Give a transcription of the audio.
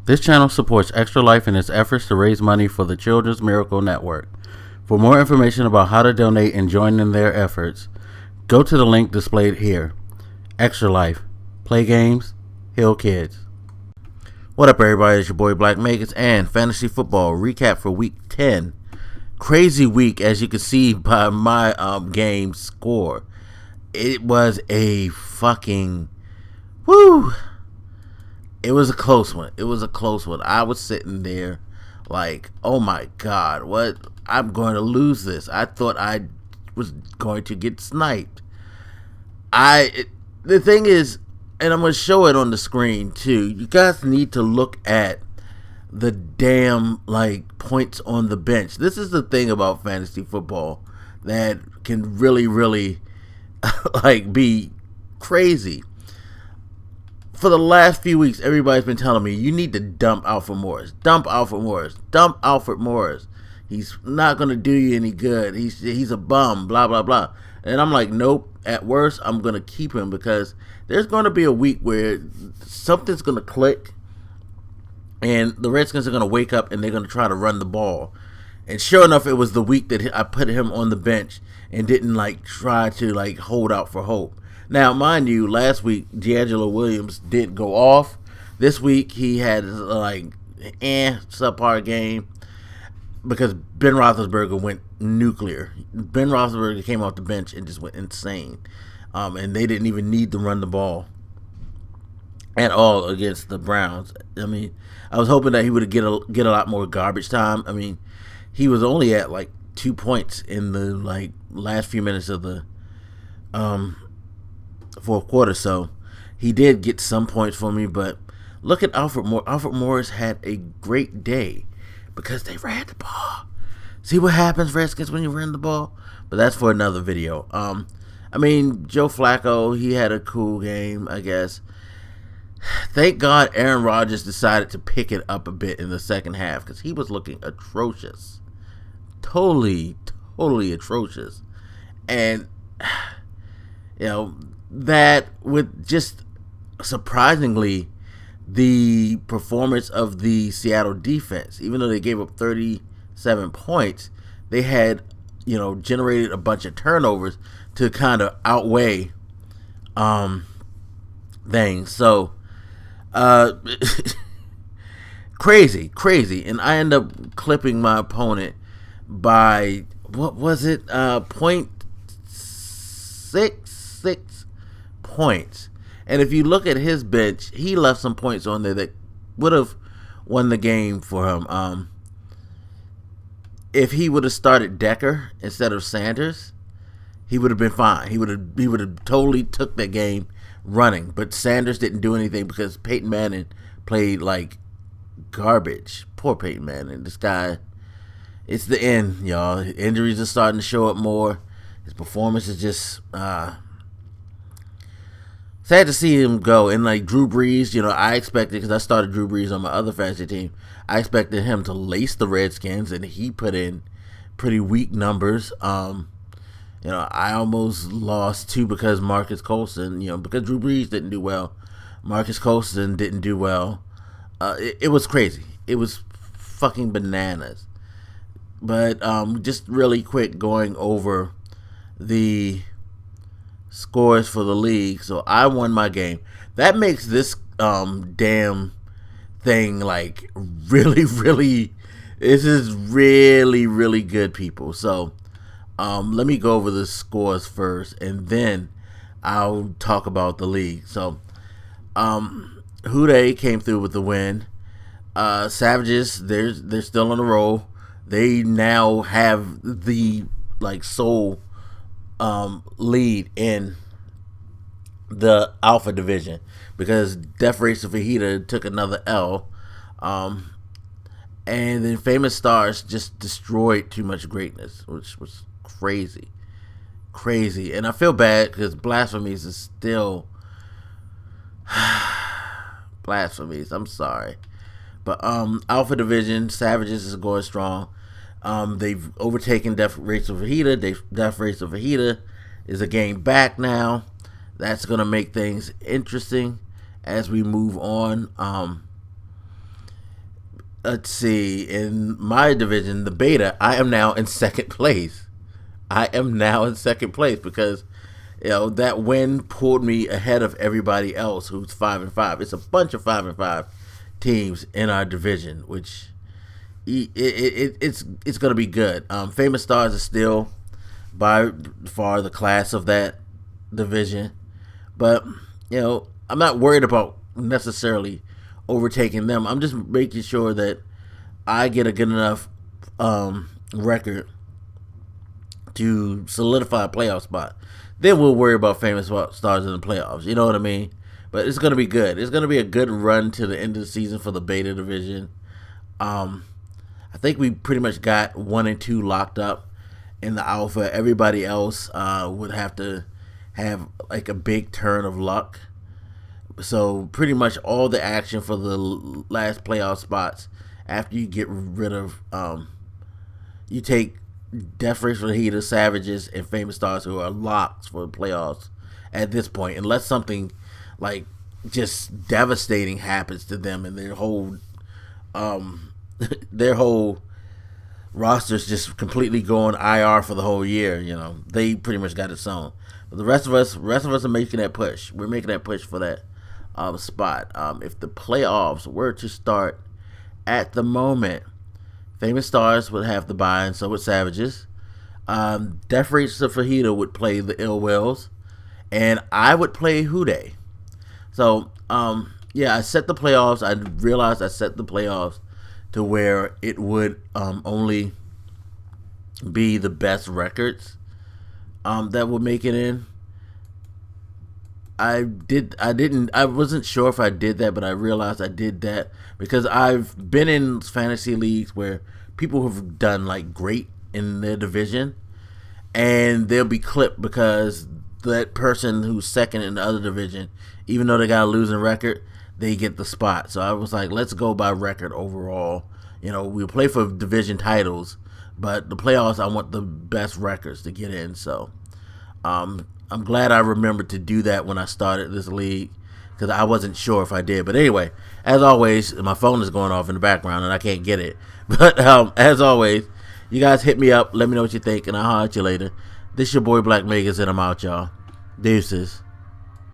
This channel supports Extra Life in its efforts to raise money for the Children's Miracle Network. For more information about how to donate and join in their efforts, go to the link displayed here. Extra Life. Play games, heal kids. What up, everybody? It's your boy Black Megas and Fantasy Football recap for Week 10. Crazy week, as you can see by my game score. It was a fucking woo. It was a close one. I was sitting there like, oh my god, what? I'm going to lose this. I thought I was going to get sniped. The thing is, and I'm going to show it on the screen too, you guys need to look at the damn points on the bench. This is the thing about fantasy football that can really be crazy. For the last few weeks, everybody's been telling me, you need to dump Alfred Morris. He's not going to do you any good. He's a bum, blah, blah, blah. And I'm like, nope. At worst, I'm going to keep him because there's going to be a week where something's going to click and the Redskins are going to wake up and they're going to try to run the ball. And sure enough, it was the week that I put him on the bench and didn't try to hold out for hope. Now, mind you, last week, D'Angelo Williams did go off. This week, he had subpar game because Ben Roethlisberger went nuclear. Ben Roethlisberger came off the bench and just went insane. And they didn't even need to run the ball at all against the Browns. I mean, I was hoping that he would get a lot more garbage time. I mean, he was only at 2 points in the last few minutes of the fourth quarter, so he did get some points for me. But look at Alfred Morris. Alfred Morris had a great day because they ran the ball. See what happens, Redskins, when you run the ball? But that's for another video. I mean, Joe Flacco, he had a cool game, I guess. Thank God Aaron Rodgers decided to pick it up a bit in the second half because he was looking atrocious. Totally atrocious. And, that with just surprisingly the performance of the Seattle defense, even though they gave up 37 points, they had, generated a bunch of turnovers to kind of outweigh things. So, crazy. And I end up clipping my opponent by, what was it? 0.66 points. And if you look at his bench, he left some points on there that would have won the game for him. If he would have started Decker instead of Sanders, he would have been fine. He would have totally took that game running. But Sanders didn't do anything because Peyton Manning played like garbage. Poor Peyton Manning. This guy, it's the end, y'all. Injuries are starting to show up more. His performance is just sad to see him go. And Drew Brees, I expected, because I started Drew Brees on my other fantasy team, I expected him to lace the Redskins, and he put in pretty weak numbers. I almost lost too because Marcus Colston, because Drew Brees didn't do well. Marcus Colston didn't do well. It was crazy. It was fucking bananas. But just really quick going over the scores for the league. So I won my game. That makes this damn thing really this is really good, people. So let me go over the scores first and then I'll talk about the league. So Houday came through with the win. Savages, they're still on the roll. They now have the sole lead in the Alpha division because Death Race of Fajita took another L, and then Famous Stars just destroyed Too Much Greatness, which was crazy. And I feel bad because Blasphemies is still Blasphemies. I'm sorry, but Alpha division Savages is going strong. They've overtaken Death Race of Fajita. Death Race of Fajita is a game back now. That's going to make things interesting as we move on. let's see. In my division, the beta, I am now in second place. I am now in second place because that win pulled me ahead of everybody else who's 5-5. It's a bunch of 5-5 teams in our division, which it's going to be good. Famous Stars is still by far the class of that division, but I'm not worried about necessarily overtaking them. I'm just making sure that I get a good enough record to solidify a playoff spot. Then we'll worry about Famous Stars in the playoffs. You know what I mean? But it's going to be good. It's going to be a good run to the end of the season for the beta division. I think we pretty much got 1 and 2 locked up in the alpha. Everybody else would have to have like a big turn of luck. So pretty much all the action for the last playoff spots after you get rid of you take Death Race for the Heat of Savages and Famous Stars, who are locks for the playoffs at this point, unless something like just devastating happens to them and their whole rosters just completely go on IR for the whole year. They pretty much got it sewn. But the rest of us are making that push. We're making that push for that spot. If the playoffs were to start at the moment, Famous Stars would have the bye, and so would Savages. Death Race of Fajita would play the Ill Wills, and I would play Houday. So, I set the playoffs. I realized I set the playoffs to where it would only be the best records that would make it in. I wasn't sure if I did that, but I realized I did that because I've been in fantasy leagues where people have done like great in their division, and they'll be clipped because that person who's second in the other division, even though they got a losing record, they get the spot. So I was like, let's go by record overall. We'll play for division titles, but the playoffs, I want the best records to get in. So, I'm glad I remembered to do that when I started this league because I wasn't sure if I did. But anyway, as always, my phone is going off in the background and I can't get it. But as always, you guys hit me up. Let me know what you think, and I'll holler at you later. This your boy Black Megas, and I'm out, y'all. Deuces.